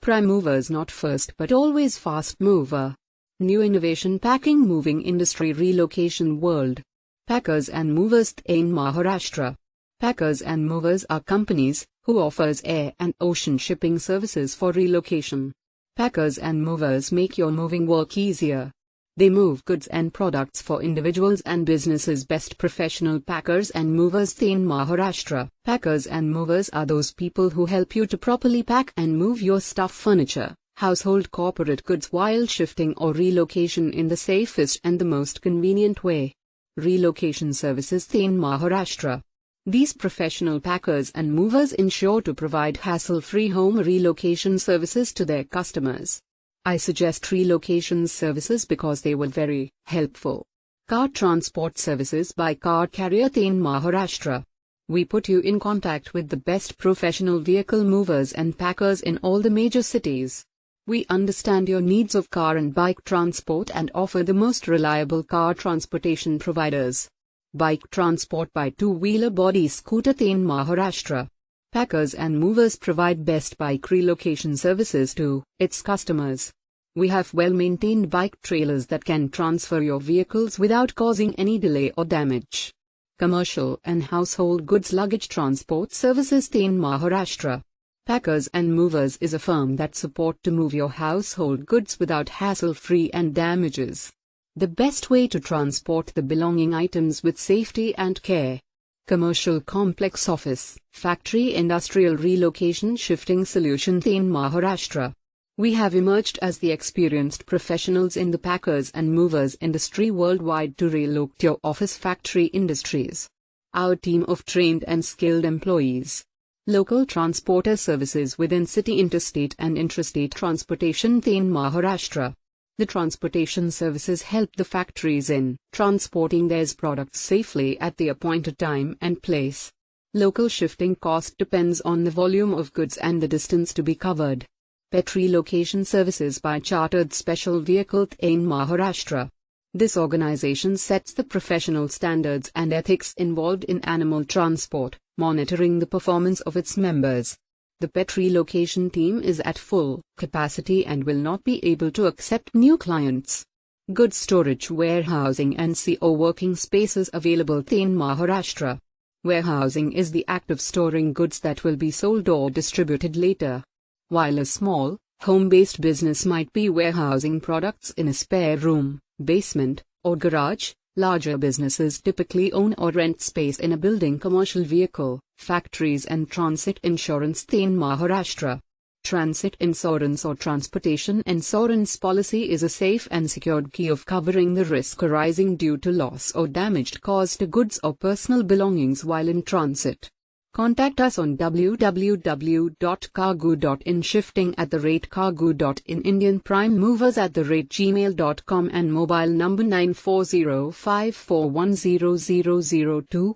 Prime movers, not first but always fast mover. New innovation packing moving industry relocation world. Packers and movers Thane Maharashtra. Packers and movers are companies who offers air and ocean shipping services for relocation. Packers and movers make your moving work easier. They move goods and products for individuals and businesses. Best professional packers and movers Thane Maharashtra. Packers and movers are those people who help you to properly pack and move your stuff, furniture, household, corporate goods while shifting or relocation in the safest and the most convenient way. Relocation services Thane Maharashtra. These professional packers and movers ensure to provide hassle-free home relocation services to their customers. I suggest relocation services because they were very helpful. Car transport services by car carrier Thane Maharashtra. We put you in contact with the best professional vehicle movers and packers in all the major cities. We understand your needs of car and bike transport and offer the most reliable car transportation providers. Bike transport by two-wheeler body scooter Thane Maharashtra. Packers and movers provide best bike relocation services to its customers. We have well-maintained bike trailers that can transfer your vehicles without causing any delay or damage. Commercial and household goods luggage transport services Thane Maharashtra. Packers and Movers is a firm that support to move your household goods without hassle-free and damages. The best way to transport the belonging items with safety and care. Commercial complex office, factory industrial relocation shifting solution Thane Maharashtra. We have emerged as the experienced professionals in the packers and movers industry worldwide to relocate your office factory industries. Our team of trained and skilled employees. Local transporter services within city, interstate and intrastate transportation Thane Maharashtra. The transportation services help the factories in transporting their products safely at the appointed time and place. Local shifting cost depends on the volume of goods and the distance to be covered. Pet relocation services by chartered special vehicle Thane Maharashtra. This organization sets the professional standards and ethics involved in animal transport, monitoring the performance of its members. The pet relocation team is at full capacity and will not be able to accept new clients. Goods storage, warehousing and CO working spaces available Thane Maharashtra. Warehousing is the act of storing goods that will be sold or distributed later. While a small, home-based business might be warehousing products in a spare room, basement, or garage, larger businesses typically own or rent space in a building. Commercial vehicle, factories and transit insurance Thane Maharashtra. Transit insurance or transportation insurance policy is a safe and secured key of covering the risk arising due to loss or damage caused to goods or personal belongings while in transit. Contact us on www.cargo.in, shifting@cargo.in, Indian Prime Movers @gmail.com and mobile number 9405410002.